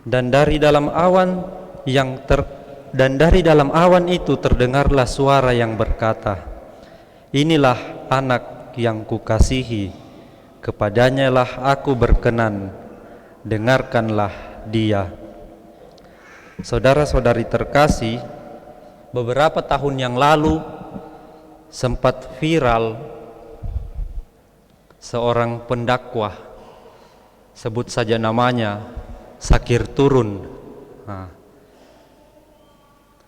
Dan dari dalam awan itu terdengarlah suara yang berkata, "Inilah anak yang kukasihi, kepadanya lah aku berkenan, dengarkanlah dia." Saudara-saudari terkasih, beberapa tahun yang lalu sempat viral seorang pendakwah, sebut saja namanya Sakir Turun.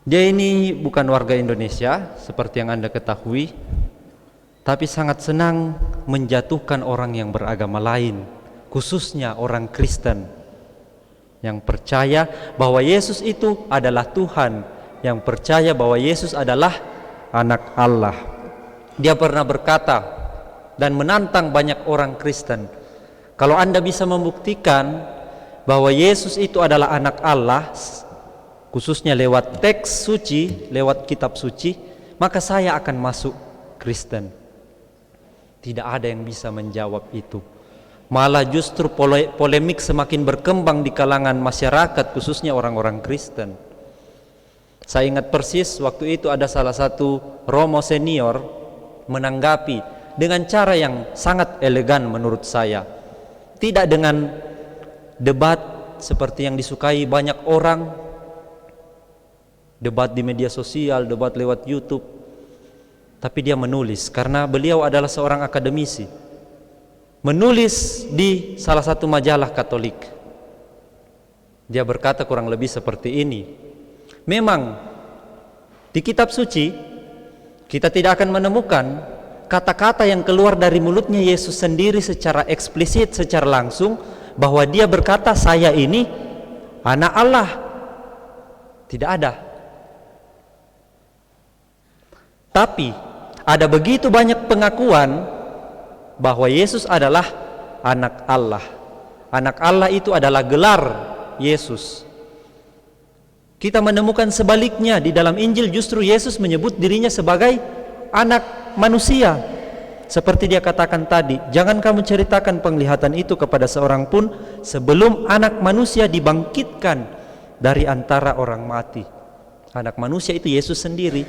Dia ini bukan warga Indonesia seperti yang Anda ketahui, tapi sangat senang menjatuhkan orang yang beragama lain, khususnya orang Kristen yang percaya bahwa Yesus itu adalah Tuhan, yang percaya bahwa Yesus adalah anak Allah. Dia pernah berkata dan menantang banyak orang Kristen, kalau Anda bisa membuktikan bahwa Yesus itu adalah anak Allah, khususnya lewat teks suci, lewat kitab suci, maka saya akan masuk Kristen. Tidak ada yang bisa menjawab itu. Malah justru polemik semakin berkembang di kalangan masyarakat, khususnya orang-orang Kristen. Saya ingat persis waktu itu ada salah satu romo senior menanggapi dengan cara yang sangat elegan menurut saya. Tidak dengan debat seperti yang disukai banyak orang, debat di media sosial, debat lewat YouTube, tapi dia menulis karena beliau adalah seorang akademisi, menulis di salah satu majalah Katolik. Dia berkata kurang lebih seperti ini, memang di kitab suci kita tidak akan menemukan kata-kata yang keluar dari mulutnya Yesus sendiri secara eksplisit, secara langsung, bahwa dia berkata saya ini anak Allah. Tidak ada. Tapi ada begitu banyak pengakuan bahwa Yesus adalah anak Allah. Anak Allah itu adalah gelar Yesus. Kita menemukan sebaliknya di dalam Injil, justru Yesus menyebut dirinya sebagai anak manusia. Seperti dia katakan tadi, jangan kamu ceritakan penglihatan itu kepada seorang pun sebelum anak manusia dibangkitkan dari antara orang mati. Anak manusia itu Yesus sendiri.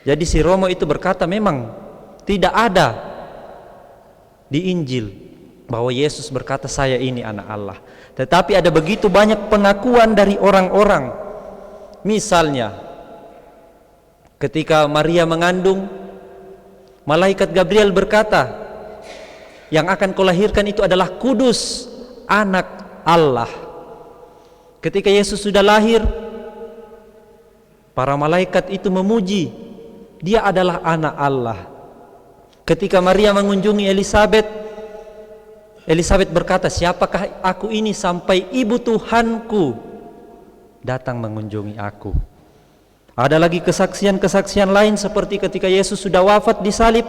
Jadi si romo itu berkata memang tidak ada di Injil bahwa Yesus berkata saya ini anak Allah. Tetapi ada begitu banyak pengakuan dari orang-orang. Misalnya ketika Maria mengandung, malaikat Gabriel berkata, yang akan kau lahirkan itu adalah kudus, anak Allah. Ketika Yesus sudah lahir, para malaikat itu memuji, dia adalah anak Allah. Ketika Maria mengunjungi Elisabet berkata, siapakah aku ini sampai ibu Tuhanku datang mengunjungi aku. Ada lagi kesaksian-kesaksian lain seperti ketika Yesus sudah wafat di salib,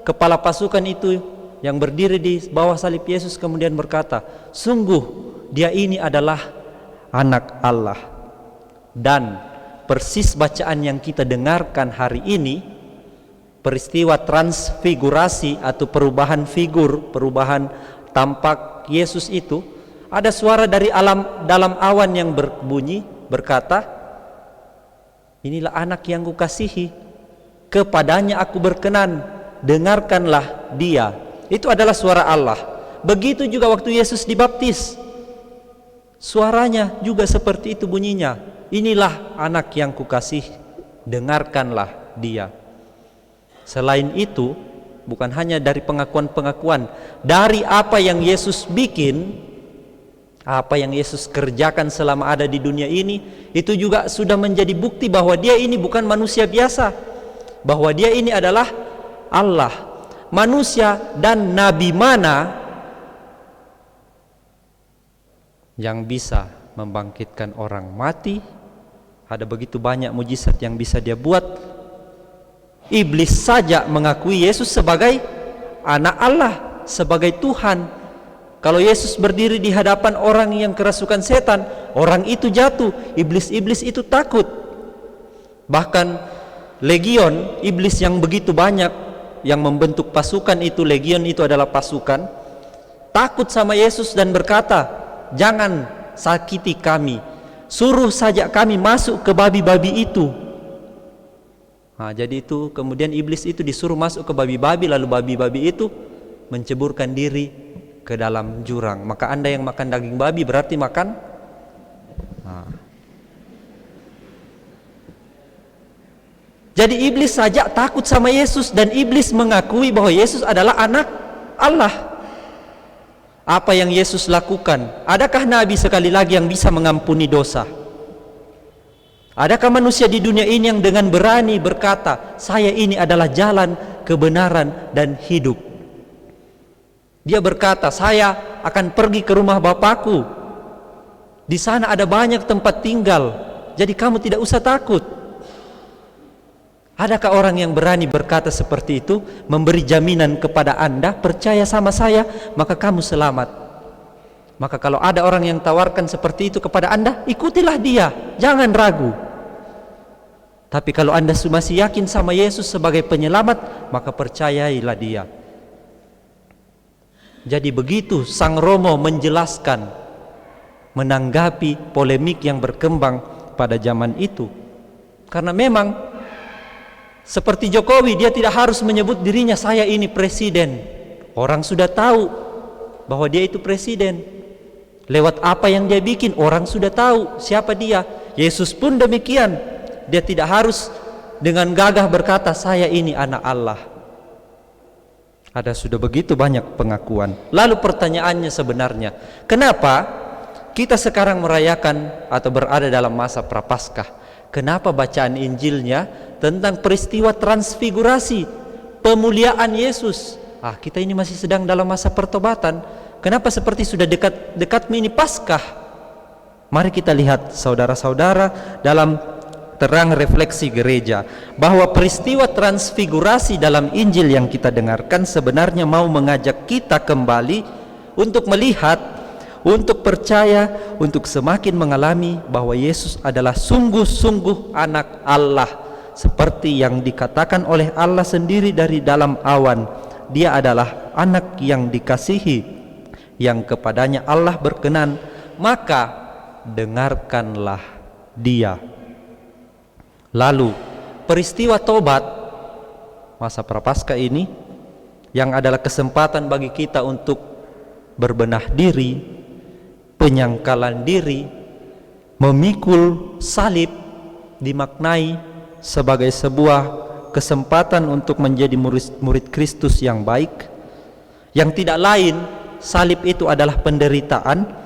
kepala pasukan itu yang berdiri di bawah salib Yesus kemudian berkata, sungguh dia ini adalah anak Allah. Dan persis bacaan yang kita dengarkan hari ini, peristiwa transfigurasi atau perubahan figur, perubahan tampak Yesus itu, ada suara dari dalam awan yang berbunyi berkata, inilah anak yang kukasihi, kepadanya aku berkenan, dengarkanlah dia. Itu adalah suara Allah. Begitu juga waktu Yesus dibaptis, suaranya juga seperti itu bunyinya, inilah anak yang kukasihi, dengarkanlah dia. Selain itu, bukan hanya dari pengakuan-pengakuan, dari apa yang Yesus bikin, apa yang Yesus kerjakan selama ada di dunia ini, itu juga sudah menjadi bukti bahwa dia ini bukan manusia biasa, bahwa dia ini adalah Allah. Manusia dan nabi mana yang bisa membangkitkan orang mati? Ada begitu banyak mujizat yang bisa dia buat. Iblis saja mengakui Yesus sebagai anak Allah, sebagai Tuhan. Kalau Yesus berdiri di hadapan orang yang kerasukan setan, orang itu jatuh, iblis-iblis itu takut. Bahkan legion iblis yang begitu banyak yang membentuk pasukan itu, legion itu adalah pasukan, takut sama Yesus dan berkata, jangan sakiti kami. Suruh saja kami masuk ke babi-babi itu. Nah, jadi itu kemudian iblis itu disuruh masuk ke babi-babi, lalu babi-babi itu menceburkan diri ke dalam jurang. Maka Anda yang makan daging babi berarti makan. Nah. Jadi iblis saja takut sama Yesus, dan iblis mengakui bahwa Yesus adalah anak Allah. Apa yang Yesus lakukan? Adakah nabi sekali lagi yang bisa mengampuni dosa? Adakah manusia di dunia ini yang dengan berani berkata, saya ini adalah jalan, kebenaran, dan hidup? Dia berkata, saya akan pergi ke rumah Bapakku. Di sana ada banyak tempat tinggal, jadi kamu tidak usah takut. Adakah orang yang berani berkata seperti itu, memberi jaminan kepada Anda, percaya sama saya, maka kamu selamat? Maka kalau ada orang yang tawarkan seperti itu kepada Anda, ikutilah dia, jangan ragu. Tapi kalau Anda masih yakin sama Yesus sebagai penyelamat, maka percayailah dia. Jadi begitu Sang Romo menjelaskan, menanggapi polemik yang berkembang pada zaman itu. Karena memang seperti Jokowi, dia tidak harus menyebut dirinya saya ini presiden. Orang sudah tahu bahwa dia itu presiden. Lewat apa yang dia bikin, orang sudah tahu siapa dia. Yesus pun demikian. Dia tidak harus dengan gagah berkata saya ini anak Allah. Ada sudah begitu banyak pengakuan. Lalu pertanyaannya sebenarnya, kenapa kita sekarang merayakan atau berada dalam masa Prapaskah? Kenapa bacaan Injilnya tentang peristiwa transfigurasi, pemuliaan Yesus? Kita ini masih sedang dalam masa pertobatan. Kenapa seperti sudah dekat mini Paskah? Mari kita lihat saudara-saudara dalam terang refleksi gereja, bahwa peristiwa transfigurasi dalam Injil yang kita dengarkan sebenarnya mau mengajak kita kembali untuk melihat, untuk percaya, untuk semakin mengalami bahwa Yesus adalah sungguh-sungguh anak Allah, seperti yang dikatakan oleh Allah sendiri dari dalam awan. Dia adalah anak yang dikasihi, yang kepadanya Allah berkenan, maka dengarkanlah dia. Lalu peristiwa tobat masa Prapaskah ini yang adalah kesempatan bagi kita untuk berbenah diri, penyangkalan diri, memikul salib, dimaknai sebagai sebuah kesempatan untuk menjadi murid Kristus yang baik, yang tidak lain salib itu adalah penderitaan.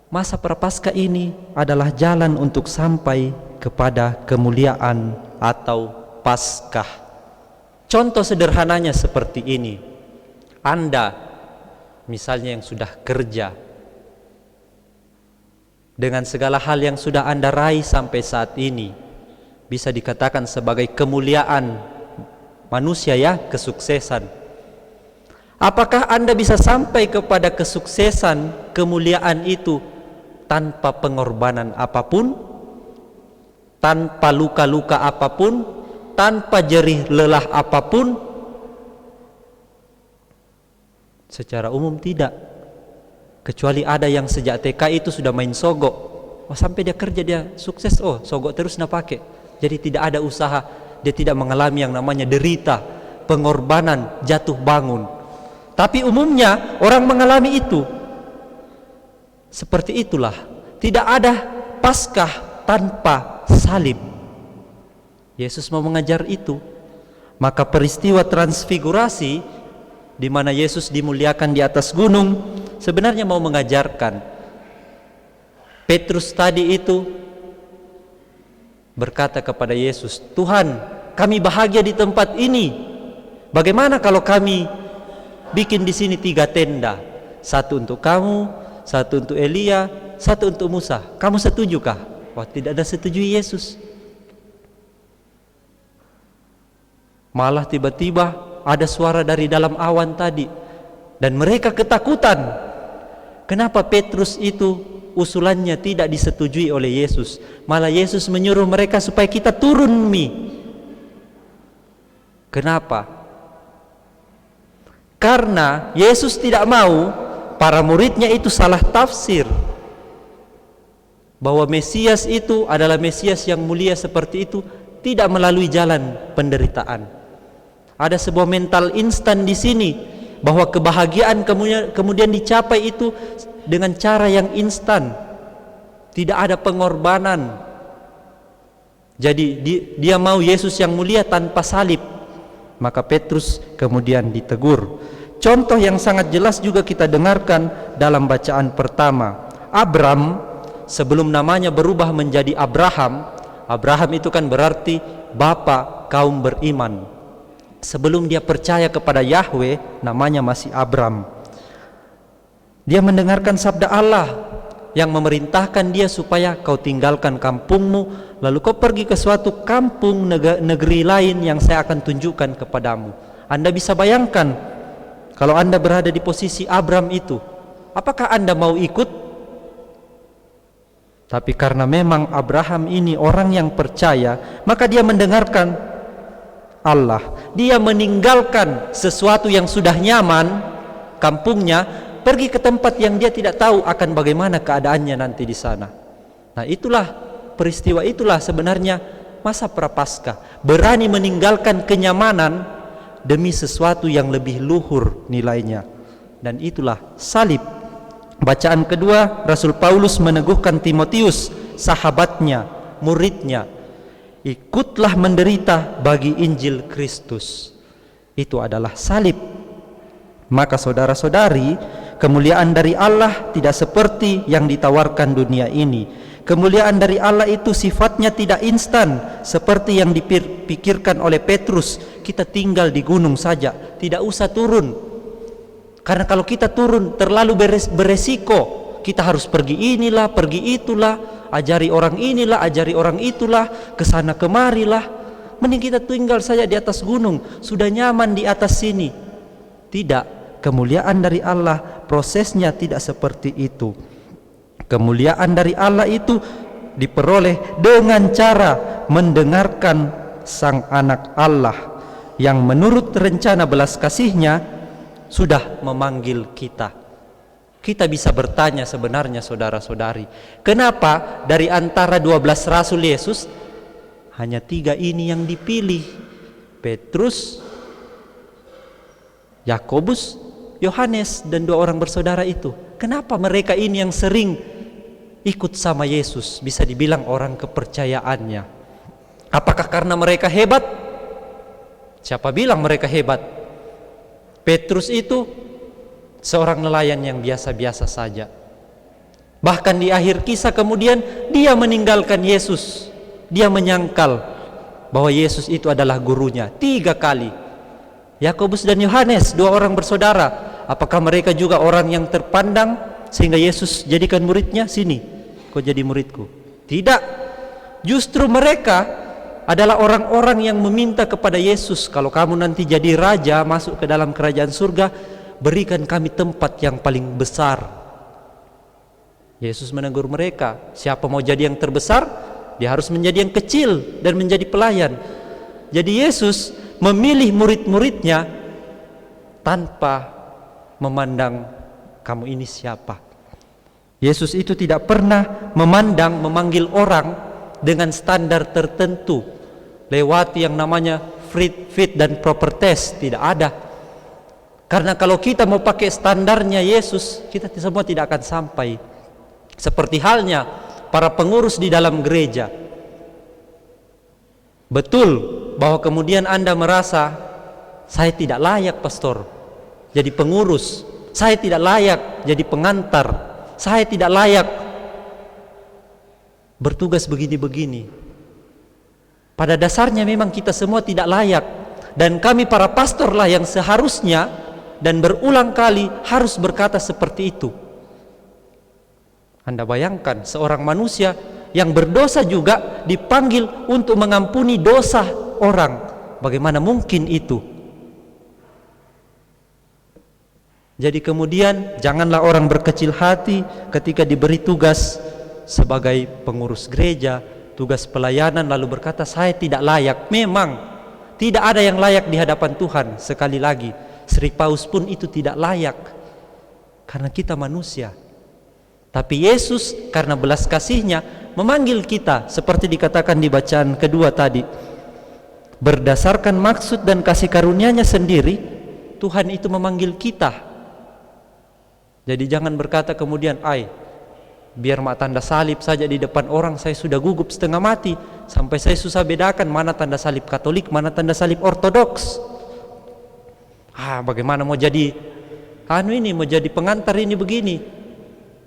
Masa Prapaskah ini adalah jalan untuk sampai kepada kemuliaan atau Paskah. Contoh sederhananya seperti ini. Anda misalnya yang sudah kerja, dengan segala hal yang sudah Anda raih sampai saat ini, bisa dikatakan sebagai kemuliaan manusia, ya, kesuksesan. Apakah Anda bisa sampai kepada kesuksesan, kemuliaan itu tanpa pengorbanan apapun, tanpa luka-luka apapun, tanpa jerih lelah apapun? Secara umum tidak. Kecuali ada yang sejak TK itu sudah main sogok, sampai dia kerja dia sukses, sogok terus nak pakai. Jadi tidak ada usaha, dia tidak mengalami yang namanya derita, pengorbanan, jatuh bangun. Tapi umumnya orang mengalami itu. Seperti itulah, tidak ada Paskah tanpa salib. Yesus mau mengajar itu. Maka peristiwa transfigurasi di mana Yesus dimuliakan di atas gunung sebenarnya mau mengajarkan. Petrus tadi itu berkata kepada Yesus, "Tuhan, kami bahagia di tempat ini. Bagaimana kalau kami bikin di sini 3 tenda? Satu untuk kamu, satu untuk Elia, satu untuk Musa. Kamu setujukah?" Wah, tidak ada setujui Yesus. Malah tiba-tiba ada suara dari dalam awan tadi, dan mereka ketakutan. Kenapa Petrus itu usulannya tidak disetujui oleh Yesus? Malah Yesus menyuruh mereka supaya kita turun Kenapa? Karena Yesus tidak mau para muridnya itu salah tafsir. bahwa Mesias itu adalah Mesias yang mulia seperti itu tidak melalui jalan penderitaan. Ada sebuah mental instan di sini bahwa kebahagiaan kemudian dicapai itu dengan cara yang instan, tidak ada pengorbanan. Jadi dia mau Yesus yang mulia tanpa salib. Maka Petrus kemudian ditegur. Contoh yang sangat jelas juga kita dengarkan dalam bacaan pertama. Abram, sebelum namanya berubah menjadi Abraham, Abraham itu kan berarti bapa kaum beriman. Sebelum dia percaya kepada Yahweh, namanya masih Abram. Dia mendengarkan sabda Allah yang memerintahkan dia supaya kau tinggalkan kampungmu, lalu kau pergi ke suatu kampung negeri lain yang saya akan tunjukkan kepadamu. Anda bisa bayangkan kalau Anda berada di posisi Abram itu, apakah Anda mau ikut? Tapi karena memang Abraham ini orang yang percaya, maka dia mendengarkan Allah. Dia meninggalkan sesuatu yang sudah nyaman, kampungnya, pergi ke tempat yang dia tidak tahu akan bagaimana keadaannya nanti di sana. Nah, peristiwa itulah sebenarnya masa Prapaskah. Berani meninggalkan kenyamanan demi sesuatu yang lebih luhur nilainya. Dan itulah salib. Bacaan kedua, Rasul Paulus meneguhkan Timotius, sahabatnya, muridnya, ikutlah menderita bagi Injil Kristus. Itu adalah salib. Maka saudara-saudari, kemuliaan dari Allah tidak seperti yang ditawarkan dunia ini. Kemuliaan dari Allah itu sifatnya tidak instan seperti yang dipikirkan oleh Petrus. Kita tinggal di gunung saja, tidak usah turun. Karena kalau kita turun terlalu beresiko. Kita harus pergi inilah, pergi itulah, ajari orang inilah, ajari orang itulah, kesana kemarilah. Mending kita tinggal saja di atas gunung, sudah nyaman di atas sini. Tidak, kemuliaan dari Allah prosesnya tidak seperti itu. Kemuliaan dari Allah itu diperoleh dengan cara mendengarkan Sang Anak Allah yang menurut rencana belas kasih-Nya sudah memanggil kita. Kita bisa bertanya sebenarnya saudara-saudari, kenapa dari antara 12 rasul Yesus hanya 3 ini yang dipilih? Petrus, Yakobus, Yohanes, dan 2 orang bersaudara itu. Kenapa mereka ini yang sering ikut sama Yesus, bisa dibilang orang kepercayaannya? Apakah karena mereka hebat? Siapa bilang mereka hebat? Petrus itu seorang nelayan yang biasa-biasa saja. Bahkan di akhir kisah kemudian dia meninggalkan Yesus. Dia menyangkal bahwa Yesus itu adalah gurunya 3 kali. Yakobus dan Yohanes, 2 orang bersaudara, apakah mereka juga orang yang terpandang sehingga Yesus jadikan muridnya? Sini, kau jadi muridku. Tidak. Justru mereka adalah orang-orang yang meminta kepada Yesus, kalau kamu nanti jadi raja masuk ke dalam kerajaan surga, berikan kami tempat yang paling besar. Yesus menegur mereka, siapa mau jadi yang terbesar, dia harus menjadi yang kecil dan menjadi pelayan. Jadi Yesus memilih murid-muridnya tanpa memandang kamu ini siapa. Yesus itu tidak pernah memanggil orang dengan standar tertentu, lewati yang namanya fit dan proper test. Tidak ada. Karena kalau kita mau pakai standarnya Yesus, kita semua tidak akan sampai. Seperti halnya para pengurus di dalam gereja. Betul bahwa kemudian Anda merasa, saya tidak layak pastor jadi pengurus, saya tidak layak jadi pengantar, saya tidak layak bertugas begini-begini. Pada dasarnya memang kita semua tidak layak, dan kami para pastorlah yang seharusnya dan berulang kali harus berkata seperti itu. Anda bayangkan seorang manusia yang berdosa juga dipanggil untuk mengampuni dosa orang. Bagaimana mungkin itu? Jadi kemudian janganlah orang berkecil hati ketika diberi tugas sebagai pengurus gereja, tugas pelayanan, lalu berkata saya tidak layak. Memang tidak ada yang layak di hadapan Tuhan. Sekali lagi, Sri Paus pun itu tidak layak, karena kita manusia. Tapi Yesus karena belas kasihnya memanggil kita, seperti dikatakan di bacaan kedua tadi, berdasarkan maksud dan kasih karunia-Nya sendiri, Tuhan itu memanggil kita. Jadi jangan berkata kemudian, biar mak tanda salib saja di depan orang saya sudah gugup setengah mati, sampai saya susah bedakan mana tanda salib Katolik, mana tanda salib Ortodoks. Bagaimana mau jadi mau jadi pengantar ini begini?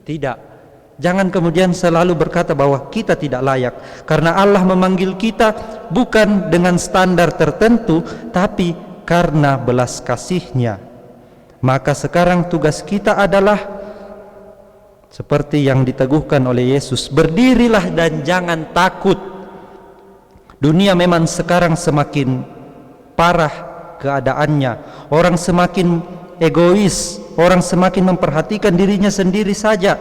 Tidak. Jangan kemudian selalu berkata bahwa kita tidak layak, karena Allah memanggil kita bukan dengan standar tertentu, tapi karena belas kasih-Nya. Maka sekarang tugas kita adalah seperti yang diteguhkan oleh Yesus, berdirilah dan jangan takut. Dunia memang sekarang semakin parah keadaannya, orang semakin egois, orang semakin memperhatikan dirinya sendiri saja.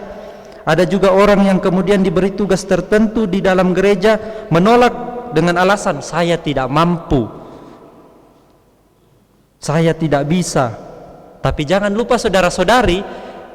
Ada juga orang yang kemudian diberi tugas tertentu di dalam gereja menolak dengan alasan saya tidak mampu, saya tidak bisa. Tapi jangan lupa saudara-saudari,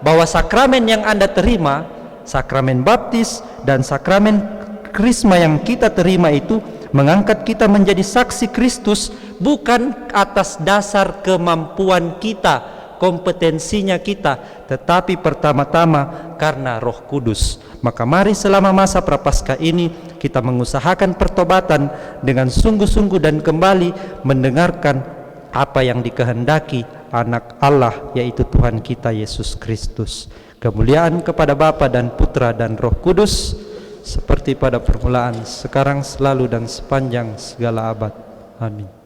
bahwa sakramen yang Anda terima, sakramen baptis dan sakramen krisma yang kita terima itu mengangkat kita menjadi saksi Kristus, bukan atas dasar kemampuan kita, kompetensinya kita, tetapi pertama-tama karena Roh Kudus. Maka mari selama masa Prapaskah ini kita mengusahakan pertobatan dengan sungguh-sungguh dan kembali mendengarkan apa yang dikehendaki Anak Allah, yaitu Tuhan kita Yesus Kristus. Kemuliaan kepada Bapa dan Putra dan Roh Kudus, seperti pada permulaan, sekarang, selalu, dan sepanjang segala abad. Amin.